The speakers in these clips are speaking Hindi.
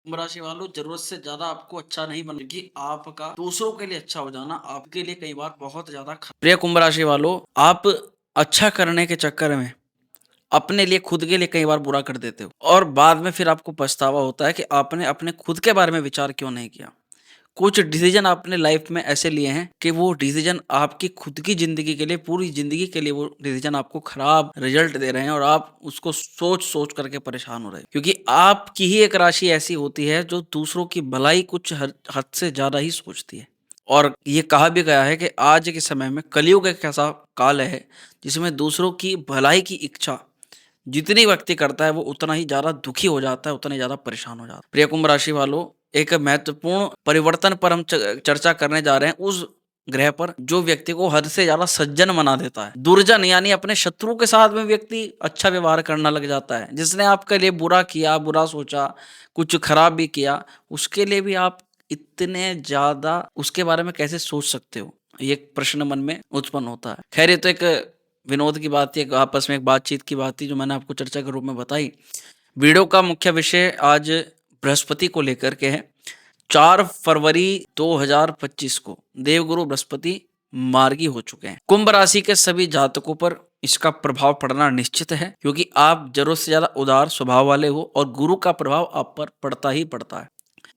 कुंभ राशि वालों, जरूरत से ज्यादा आपको अच्छा नहीं बन कि आपका दूसरों के लिए अच्छा हो जाना आपके लिए कई बार बहुत ज्यादा प्रिय कुंभ राशि वालों, आप अच्छा करने के चक्कर में अपने लिए खुद के लिए कई बार बुरा कर देते हो और बाद में फिर आपको पछतावा होता है कि आपने अपने खुद के बारे में विचार क्यों नहीं किया। कुछ डिसीजन आपने लाइफ में ऐसे लिए हैं कि वो डिसीजन आपकी खुद की जिंदगी के लिए, पूरी जिंदगी के लिए वो डिसीजन आपको खराब रिजल्ट दे रहे हैं और आप उसको सोच सोच करके परेशान हो रहे हैं, क्योंकि आपकी ही एक राशि ऐसी होती है जो दूसरों की भलाई कुछ हद से ज्यादा ही सोचती है। और ये कहा भी गया है कि आज के समय में कलयुग एक ऐसा काल है जिसमें दूसरों की भलाई की इच्छा जितनी व्यक्ति करता है वो उतना ही ज्यादा दुखी हो जाता है, उतना ही ज्यादा परेशान हो जाता है। प्रिय कुंभ राशि वालों, एक महत्वपूर्ण परिवर्तन पर हम चर्चा करने जा रहे हैं, उस ग्रह पर जो व्यक्ति को हद से ज्यादा सज्जन बना देता है। दुर्जन यानी अपने शत्रु के साथ में व्यक्ति अच्छा व्यवहार करना लग जाता है। जिसने आपके लिए बुरा किया, बुरा सोचा, कुछ खराब भी किया, उसके लिए भी आप इतने ज्यादा उसके बारे में कैसे सोच सकते हो, ये एक प्रश्न मन में उत्पन्न होता है। खैर, ये तो एक विनोद की बात थी, एक आपस में एक बातचीत की बात थी जो मैंने आपको चर्चा के रूप में बताई। वीडियो का मुख्य विषय आज बृहस्पति को लेकर के है। 4 फरवरी 2025 को देवगुरु बृहस्पति मार्गी हो चुके हैं। कुंभ राशि के सभी जातकों पर इसका प्रभाव पड़ना निश्चित है, क्योंकि आप जरूरत से ज्यादा उदार स्वभाव वाले हो और गुरु का प्रभाव आप पर पड़ता ही पड़ता है।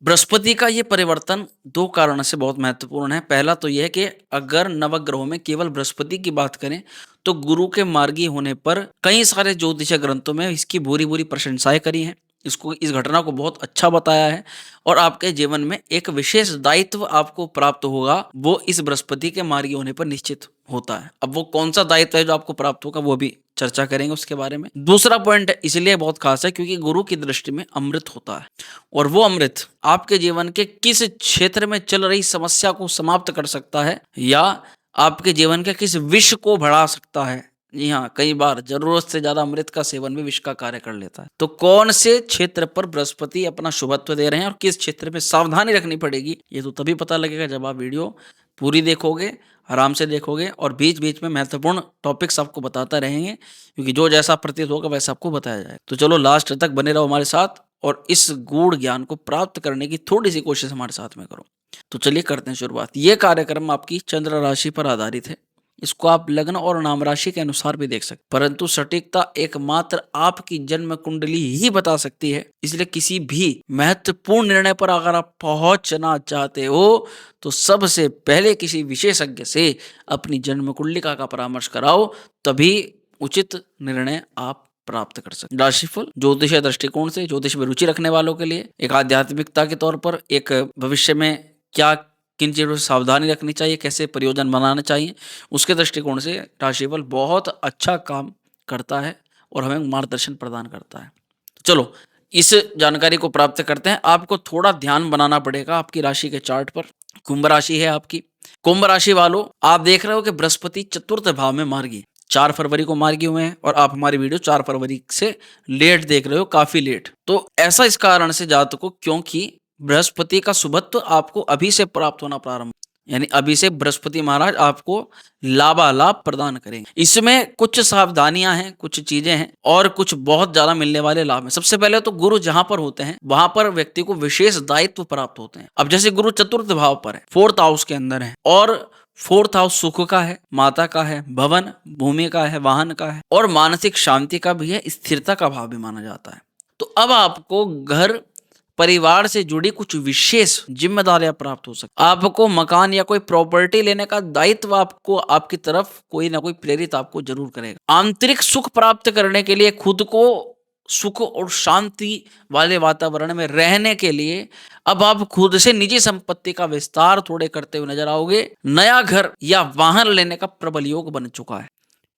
बृहस्पति का ये परिवर्तन 2 कारणों से बहुत महत्वपूर्ण है। पहला तो यह है कि अगर नवग्रहों में केवल बृहस्पति की बात करें तो गुरु के मार्गी होने पर कई सारे ज्योतिष ग्रंथों में इसकी बुरी बुरी प्रशंसाएं करी हैं, इसको इस घटना को बहुत अच्छा बताया है और आपके जीवन में एक विशेष दायित्व आपको प्राप्त होगा, वो इस बृहस्पति के मार्गी होने पर निश्चित होता है। अब वो कौन सा दायित्व है जो आपको प्राप्त होगा वो भी चर्चा करेंगे उसके बारे में। दूसरा पॉइंट इसलिए बहुत खास है क्योंकि गुरु की दृष्टि में अमृत होता है और वो अमृत आपके जीवन के किस क्षेत्र में चल रही समस्या को समाप्त कर सकता है या आपके जीवन के किस विष को बढ़ा सकता है। जी हाँ, कई बार जरूरत से ज्यादा अमृत का सेवन भी विष का कार्य कर लेता है। तो कौन से क्षेत्र पर बृहस्पति अपना शुभत्व दे रहे हैं और किस क्षेत्र में सावधानी रखनी पड़ेगी, ये तो तभी पता लगेगा जब आप वीडियो पूरी देखोगे, आराम से देखोगे और बीच बीच में महत्वपूर्ण टॉपिक्स आपको बताता रहेंगे, क्योंकि जो जैसा प्रतीत होगा वैसा आपको बताया जाए। तो चलो लास्ट तक बने रहो हमारे साथ और इस गूढ़ ज्ञान को प्राप्त करने की थोड़ी सी कोशिश हमारे साथ में करो। तो चलिए करते हैं शुरुआत। ये कार्यक्रम आपकी चंद्र राशि पर आधारित है। इसको आप लग्न और नाम राशि के अनुसार भी देख सकते, परंतु सटीकता एकमात्र आपकी जन्म कुंडली ही बता सकती है। इसलिए किसी भी महत्वपूर्ण निर्णय पर अगर आप पहुंचना चाहते हो तो सबसे पहले किसी विशेषज्ञ से अपनी जन्म कुंडलिका का परामर्श कराओ, तभी उचित निर्णय आप प्राप्त कर सकते। राशिफल ज्योतिष दृष्टिकोण से, ज्योतिष में रुचि रखने वालों के लिए, एक आध्यात्मिकता के तौर पर, एक भविष्य में क्या किन चीज़ों से सावधानी रखनी चाहिए, कैसे प्रयोजन बनाना चाहिए, उसके दृष्टिकोण से राशिफल बहुत अच्छा काम करता है और हमें मार्गदर्शन प्रदान करता है। चलो इस जानकारी को प्राप्त करते हैं। आपको थोड़ा ध्यान बनाना पड़ेगा आपकी राशि के चार्ट पर। कुंभ राशि है आपकी। कुंभ राशि वालों, आप देख रहे हो कि बृहस्पति चतुर्थ भाव में मार्गी 4 फरवरी को मार्गी हुए हैं और आप हमारी वीडियो 4 फरवरी से लेट देख रहे हो, काफी लेट। तो ऐसा इस कारण से जातकों, क्योंकि बृहस्पति का शुभत्व आपको अभी से प्राप्त होना प्रारंभ, यानी अभी से बृहस्पति महाराज आपको लाभालाभ प्रदान करेंगे। इसमें कुछ सावधानियां हैं, कुछ चीजें हैं और कुछ बहुत ज्यादा मिलने वाले लाभ हैं। सबसे पहले तो गुरु जहां पर होते हैं वहां पर व्यक्ति को विशेष दायित्व प्राप्त होते हैं। अब जैसे गुरु चतुर्थ भाव पर है, 4th हाउस के अंदर है और 4th हाउस सुख का है, माता का है, भवन भूमि का है, वाहन का है और मानसिक शांति का भी है, स्थिरता का भाव भी माना जाता है। तो अब आपको घर परिवार से जुड़ी कुछ विशेष जिम्मेदारियां प्राप्त हो सकती। आपको मकान या कोई प्रॉपर्टी लेने का दायित्व आपको आपकी तरफ कोई ना कोई प्रेरित आपको जरूर करेगा। आंतरिक सुख प्राप्त करने के लिए, खुद को सुख और शांति वाले वातावरण में रहने के लिए अब आप खुद से निजी संपत्ति का विस्तार थोड़े करते हुए नजर आओगे। नया घर या वाहन लेने का प्रबल योग बन चुका है।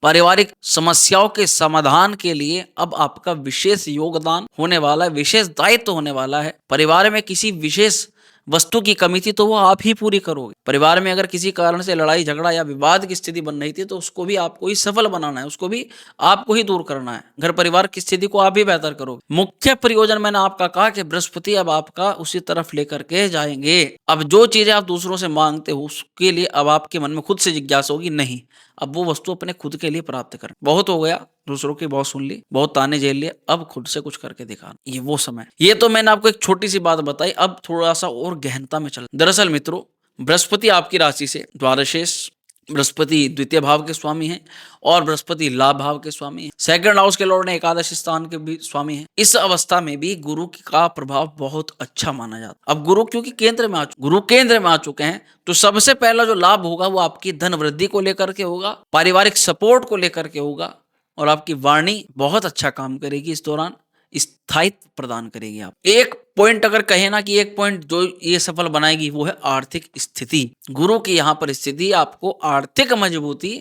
पारिवारिक समस्याओं के समाधान के लिए अब आपका विशेष योगदान होने वाला है, विशेष दायित्व होने वाला है। परिवार में किसी विशेष वस्तु की कमी थी तो वो आप ही पूरी करोगे। परिवार में अगर किसी कारण से लड़ाई झगड़ा या विवाद की स्थिति बन रही थी तो उसको भी आपको ही सफल बनाना है, उसको भी आपको ही दूर करना है। घर परिवार की स्थिति को आप ही बेहतर करोगे। मुख्य प्रयोजन मैंने आपका कहा कि बृहस्पति अब आपका उसी तरफ लेकर के जाएंगे। अब जो चीजें आप दूसरों से मांगते हो उसके लिए अब आपके मन में खुद से जिज्ञासा होगी, नहीं अब वो वस्तु अपने खुद के लिए प्राप्त करें। बहुत हो गया, दूसरों की बहुत सुन ली, बहुत ताने झेल लिए, अब खुद से कुछ करके दिखाना, ये वो समय। ये तो मैंने आपको एक छोटी सी बात बताई, अब थोड़ा सा और गहनता में चल। दरअसल मित्रों, बृहस्पति आपकी राशि से द्वादशेष, बृहस्पति द्वितीय भाव के स्वामी हैं और बृहस्पति लाभ भाव के स्वामी हैं। सेकंड हाउस के लॉर्ड ने एकादश स्थान के भी स्वामी हैं। इस अवस्था में भी गुरु का प्रभाव बहुत अच्छा माना जाता है। अब गुरु क्योंकि गुरु केंद्र में आ चुके हैं, तो सबसे पहला जो लाभ होगा वो आपकी धन वृद्धि को लेकर के होगा, पारिवारिक सपोर्ट को लेकर के होगा, और आपकी वाणी बहुत अच्छा काम करेगी इस दौरान, स्थायित्व प्रदान करेगी। आप एक पॉइंट अगर कहे ना कि एक पॉइंट जो ये सफल बनाएगी वो है आर्थिक स्थिति। गुरु की यहाँ पर स्थिति आपको आर्थिक मजबूती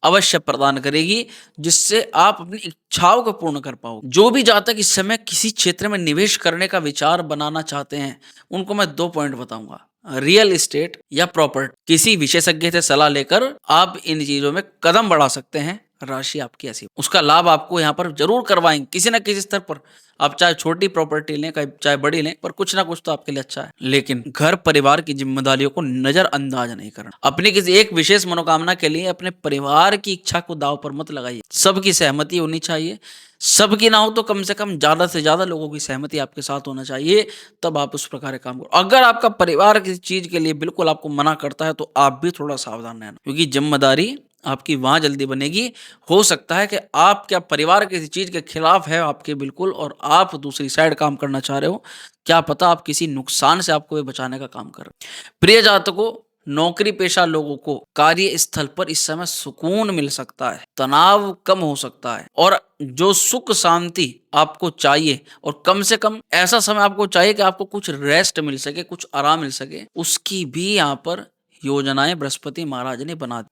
अवश्य प्रदान करेगी, जिससे आप अपनी इच्छाओं को पूर्ण कर पाओ। जो भी जातक इस समय किसी क्षेत्र में निवेश करने का विचार बनाना चाहते हैं, उनको मैं 2 पॉइंट बताऊंगा, रियल एस्टेट या प्रॉपर्टी। किसी विशेषज्ञ से सलाह लेकर आप इन चीजों में कदम बढ़ा सकते हैं। राशि आपकी ऐसी, उसका लाभ आपको यहाँ पर जरूर करवाएंगे किसी न किसी स्तर पर। आप चाहे छोटी प्रॉपर्टी लें चाहे बड़ी लें, पर कुछ ना कुछ तो आपके लिए अच्छा है। लेकिन घर परिवार की जिम्मेदारियों को नजरअंदाज नहीं करना। अपनी किसी एक विशेष मनोकामना के लिए अपने परिवार की इच्छा को दांव पर मत लगाइए। सबकी सहमति होनी चाहिए, सबकी ना हो तो कम से कम ज्यादा से ज्यादा लोगों की सहमति आपके साथ होना चाहिए, तब आप उस प्रकार काम करो। अगर आपका परिवार किसी चीज के लिए बिल्कुल आपको मना करता है, तो आप भी थोड़ा सावधान रहना, क्योंकि जिम्मेदारी आपकी वहां जल्दी बनेगी। हो सकता है कि आप क्या परिवार किसी चीज के खिलाफ है आपके बिल्कुल, और आप दूसरी साइड काम करना चाह रहे हो, क्या पता आप किसी नुकसान से आपको ये बचाने का काम कर रहे हो। प्रिय जातकों, नौकरी पेशा लोगों को कार्य स्थल पर इस समय सुकून मिल सकता है, तनाव कम हो सकता है, और जो सुख शांति आपको चाहिए, और कम से कम ऐसा समय आपको चाहिए कि आपको कुछ रेस्ट मिल सके, कुछ आराम मिल सके, उसकी भी यहाँ पर योजनाएं बृहस्पति महाराज ने बना दी।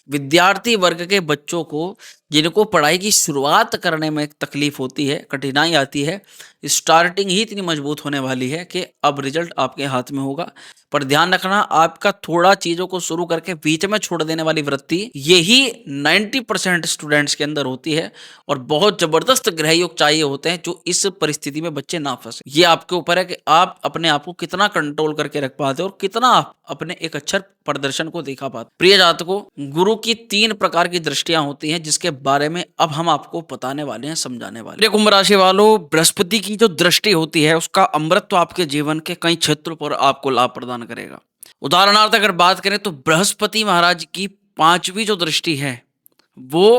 विद्यार्थी वर्ग के बच्चों को, जिनको पढ़ाई की शुरुआत करने में तकलीफ होती है, कठिनाई आती है, स्टार्टिंग ही इतनी मजबूत होने वाली है कि अब रिजल्ट आपके हाथ में होगा। पर ध्यान रखना, आपका थोड़ा चीजों को शुरू करके बीच में छोड़ देने वाली वृत्ति, यही 90% स्टूडेंट्स के अंदर होती है, और बहुत जबरदस्त ग्रह योग चाहिए होते हैं जो इस परिस्थिति में बच्चे ना फंसे। ये आपके ऊपर है कि आप अपने आप को कितना कंट्रोल करके रख पाते हो और कितना आप अपने एक अच्छे प्रदर्शन को दिखा पाते। प्रिय जातकों, गुरु की 3 प्रकार की दृष्टियां होती हैं, जिसके बारे में अब हम आपको बताने वाले हैं, समझाने वाले। प्रिय कुंभ राशि वालों, बृहस्पति की जो दृष्टि होती है, उसका अमृत आपके जीवन के कई क्षेत्रों पर आपको लाभ प्रदान करेगा। उदाहरणार्थ अगर बात करें तो बृहस्पति महाराज की 5वीं जो दृष्टि है वो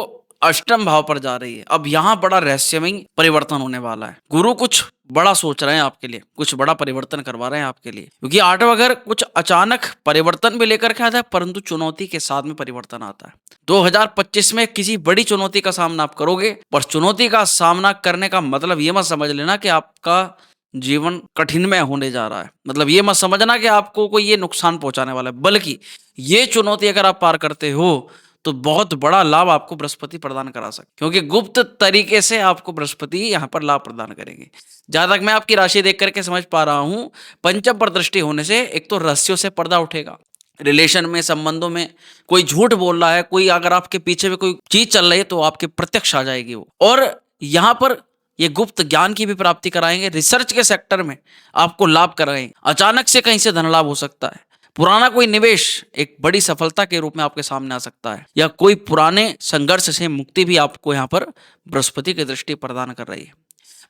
अष्टम भाव पर जा रही है। अब यहाँ बड़ा रहस्यमय परिवर्तन होने वाला है। गुरु कुछ बड़ा सोच रहे हैं आपके लिए, कुछ बड़ा परिवर्तन करवा रहे हैं आपके लिए, क्योंकि 8वां घर कुछ अचानक परिवर्तन भी लेकर के आता है, परंतु चुनौती के साथ में परिवर्तन आता है। 2025 में किसी बड़ी चुनौती का सामना आप करोगे, पर चुनौती का सामना करने का मतलब ये मत समझ लेना कि आपका जीवन कठिनमय होने जा रहा है। मतलब ये मत समझना कि आपको कोई ये नुकसान पहुंचाने वाला है, बल्कि ये चुनौती अगर आप पार करते हो तो बहुत बड़ा लाभ आपको बृहस्पति प्रदान करा सकते, क्योंकि गुप्त तरीके से आपको बृहस्पति यहाँ पर लाभ प्रदान करेंगे। जहां तक मैं आपकी राशि देख करके समझ पा रहा हूं, पंचम पर दृष्टि होने से एक तो रहस्यों से पर्दा उठेगा। रिलेशन में, संबंधों में कोई झूठ बोल रहा है, कोई अगर आपके पीछे में कोई चीज चल रही है, तो आपके प्रत्यक्ष आ जाएगी वो। और यहाँ पर ये गुप्त ज्ञान की भी प्राप्ति कराएंगे। रिसर्च के सेक्टर में आपको लाभ कराएंगे। अचानक से कहीं से धन लाभ हो सकता है। पुराना कोई निवेश एक बड़ी सफलता के रूप में आपके सामने आ सकता है, या कोई पुराने संघर्ष से मुक्ति भी आपको यहाँ पर बृहस्पति की दृष्टि प्रदान कर रही है।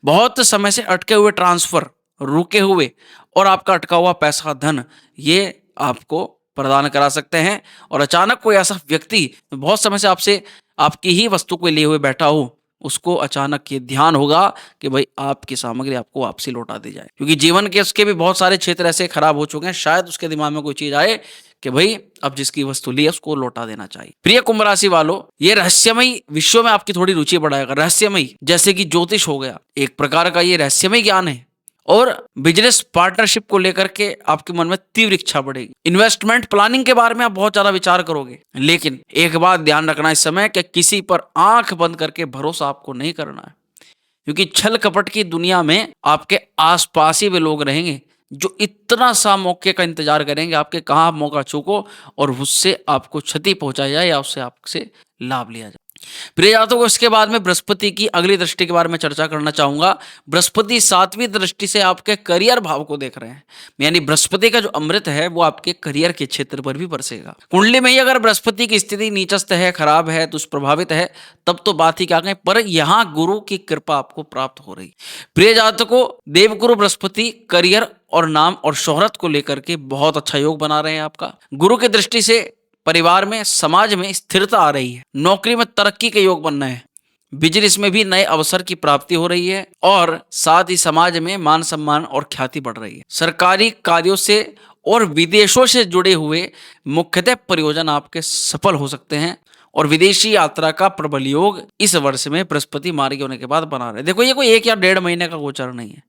बहुत समय से अटके हुए ट्रांसफर, रुके हुए और आपका अटका हुआ पैसा, धन, ये आपको प्रदान करा सकते हैं। और अचानक कोई ऐसा व्यक्ति बहुत समय से आपसे आपकी ही वस्तु को लिए हुए बैठा हो, उसको अचानक ये ध्यान होगा कि भाई आपकी सामग्री आपको वापसी लौटा दी जाए, क्योंकि जीवन के उसके भी बहुत सारे क्षेत्र ऐसे खराब हो चुके हैं। शायद उसके दिमाग में कोई चीज आए कि भाई अब जिसकी वस्तु ली है उसको लौटा देना चाहिए। प्रिय कुंभ राशि वालों, ये रहस्यमय विषयों में आपकी थोड़ी रुचि बढ़ाएगा। रहस्यमय जैसे कि ज्योतिष हो गया, एक प्रकार का ये रहस्यमय ज्ञान है। और बिजनेस पार्टनरशिप को लेकर के आपके मन में तीव्र इच्छा बढ़ेगी। इन्वेस्टमेंट प्लानिंग के बारे में आप बहुत ज्यादा विचार करोगे। लेकिन एक बात ध्यान रखना इस समय कि किसी पर आंख बंद करके भरोसा आपको नहीं करना है, क्योंकि छल कपट की दुनिया में आपके आसपास ही वे लोग रहेंगे जो इतना सा मौके का इंतजार करेंगे आपके कहाँ मौका चूको और उससे आपको क्षति पहुंचाई जाए या उससे आपसे लाभ लिया जाए। प्रिय जातकों, इसके बाद में बृहस्पति की अगली दृष्टि के बारे में चर्चा करना चाहूंगा। बृहस्पति 7वीं दृष्टि से आपके करियर भाव को देख रहे हैं, यानी बृहस्पति का जो अमृत है वो आपके करियर के क्षेत्र पर भी बरसेगा। कुंडली में ही अगर बृहस्पति की स्थिति नीचस्थ है, खराब है, दुष्प्रभावित है, तब तो बात ही क्या कहें, पर यहां गुरु की कृपा आपको प्राप्त हो रही। प्रिय जातकों, देवगुरु बृहस्पति करियर और नाम और शोहरत को लेकर के बहुत अच्छा योग बना रहे हैं आपका। गुरु की दृष्टि से परिवार में, समाज में स्थिरता आ रही है, नौकरी में तरक्की के योग बन रहे हैं, बिजनेस में भी नए अवसर की प्राप्ति हो रही है और साथ ही समाज में मान सम्मान और ख्याति बढ़ रही है। सरकारी कार्यों से और विदेशों से जुड़े हुए मुख्यतः प्रयोजन आपके सफल हो सकते हैं और विदेशी यात्रा का प्रबल योग इस वर्ष में बृहस्पति मार्गी होने के बाद बना रहे हैं। देखो, ये कोई 1 या 1.5 महीने का गोचर नहीं है,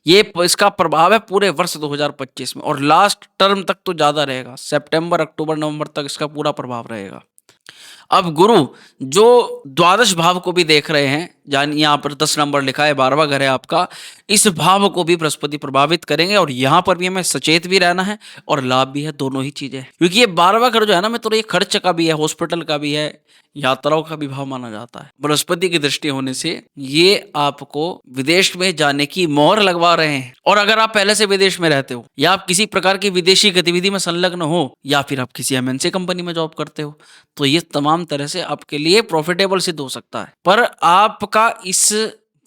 ये इसका प्रभाव है पूरे वर्ष 2025 में और लास्ट टर्म तक तो ज्यादा रहेगा, सितंबर, अक्टूबर, नवंबर तक इसका पूरा प्रभाव रहेगा। अब गुरु जो द्वादश भाव को भी देख रहे हैं, यानी यहाँ पर 10 नंबर लिखा है, 12वां घर है आपका, इस भाव को भी बृहस्पति प्रभावित करेंगे और यहाँ पर भी हमें सचेत भी रहना है और लाभ भी है, दोनों ही चीजें, क्योंकि ये 12वां घर जो है ना, मैं तो ये खर्च का भी है, हॉस्पिटल का भी है, यात्राओं का भी भाव माना जाता है। बृहस्पति की दृष्टि होने से ये आपको विदेश में जाने की मोहर लगवा रहे हैं और अगर आप पहले से विदेश में रहते हो या आप किसी प्रकार की विदेशी गतिविधि में संलग्न हो या फिर आप किसी एमएनसी कंपनी में जॉब करते हो, तो ये तमाम तरह से आपके लिए प्रॉफिटेबल सिद्ध हो सकता है। पर आपका इस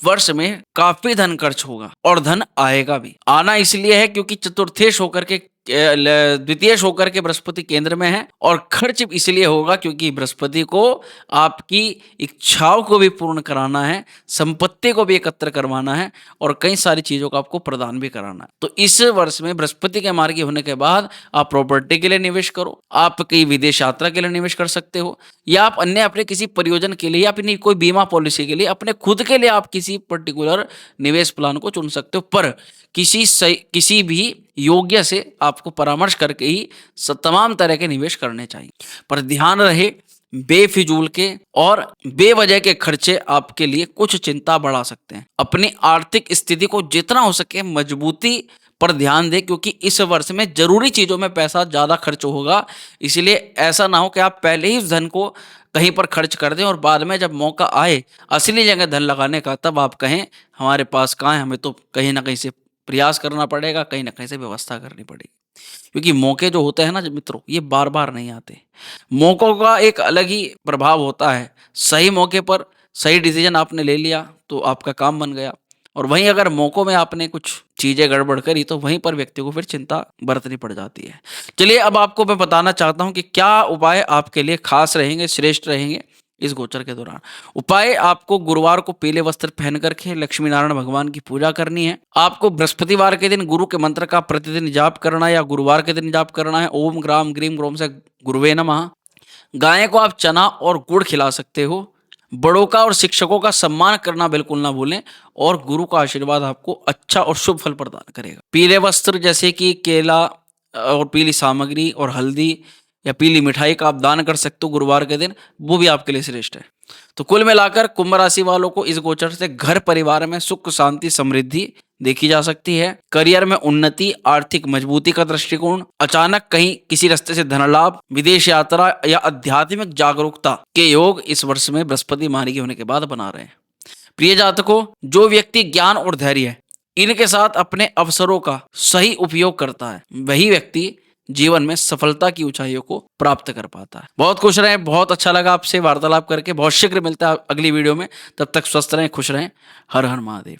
वर्ष में काफी धन खर्च होगा और धन आएगा भी। आना इसलिए है क्योंकि चतुर्थेश होकर के, द्वितीयेश होकर के बृहस्पति केंद्र में है और खर्च इसलिए होगा क्योंकि बृहस्पति को आपकी इच्छाओं को भी पूर्ण कराना है, संपत्ति को भी एकत्र करवाना है और कई सारी चीजों का आपको प्रदान भी कराना है। तो इस वर्ष में बृहस्पति के मार्गी होने के बाद आप प्रॉपर्टी के लिए निवेश करो, आप कई विदेश यात्रा के लिए निवेश कर सकते हो या आप अन्य अपने किसी प्रयोजन के लिए, अपनी कोई बीमा पॉलिसी के लिए, अपने खुद के लिए आप किसी पर्टिकुलर निवेश प्लान को चुन सकते हो। पर किसी भी योग्य से आपको परामर्श करके ही तमाम तरह के निवेश करने चाहिए। पर ध्यान रहे, बेफिजूल के और बेवजह के खर्चे आपके लिए कुछ चिंता बढ़ा सकते हैं। अपनी आर्थिक स्थिति को जितना हो सके मजबूती पर ध्यान दें, क्योंकि इस वर्ष में जरूरी चीजों में पैसा ज्यादा खर्च होगा। इसलिए ऐसा ना हो कि आप पहले ही उस धन को कहीं पर खर्च कर दें और बाद में जब मौका आए असली जगह धन लगाने का, तब आप कहें हमारे पास कहाँ है, हमें तो कहीं ना कहीं से प्रयास करना पड़ेगा, कहीं ना कहीं से व्यवस्था करनी पड़ेगी। क्योंकि मौके जो होते हैं ना मित्रों, ये बार बार नहीं आते। मौकों का एक अलग ही प्रभाव होता है। सही मौके पर सही डिसीजन आपने ले लिया तो आपका काम बन गया, और वहीं अगर मौकों में आपने कुछ चीजें गड़बड़ करी तो वहीं पर व्यक्ति को फिर चिंता बरतनी पड़ जाती है। चलिए, अब आपको मैं बताना चाहता हूं कि क्या उपाय आपके लिए खास रहेंगे, श्रेष्ठ रहेंगे इस गोचर के दौरान। उपाय, आपको गुरुवार को पीले वस्त्र पहन करके लक्ष्मी नारायण भगवान की पूजा करनी है। आपको बृहस्पतिवार के दिन गुरु के मंत्र का प्रतिदिन जाप करना है या गुरुवार के दिन जाप करना है, ओम ग्राम ग्रीम ग्रोम से गुरुवे नमः। गाय को आप चना और गुड़ खिला सकते हो। बड़ों का और शिक्षकों का सम्मान करना बिल्कुल ना भूलें और गुरु का आशीर्वाद आपको अच्छा और शुभ फल प्रदान करेगा। पीले वस्त्र जैसे कि केला और पीली सामग्री और हल्दी या पीली मिठाई का आप दान कर सकते हो गुरुवार के दिन, वो भी आपके लिए श्रेष्ठ है। तो कुल मिलाकर कुंभ राशि वालों को इस गोचर से घर परिवार में सुख शांति समृद्धि देखी जा सकती है। करियर में उन्नति, आर्थिक मजबूती का दृष्टिकोण, अचानक कहीं किसी रास्ते से धन लाभ, विदेश यात्रा या आध्यात्मिक जागरूकता के योग इस वर्ष में बृहस्पति मार्गी होने के बाद बना रहे हैं। प्रिय जातकों, जो व्यक्ति ज्ञान और धैर्य इनके साथ अपने अवसरों का सही उपयोग करता है, वही व्यक्ति जीवन में सफलता की ऊंचाइयों को प्राप्त कर पाता है। बहुत खुश रहें, बहुत अच्छा लगा आपसे वार्तालाप करके। बहुत शीघ्र मिलता है अगली वीडियो में, तब तक स्वस्थ रहें, खुश रहें। हर हर महादेव।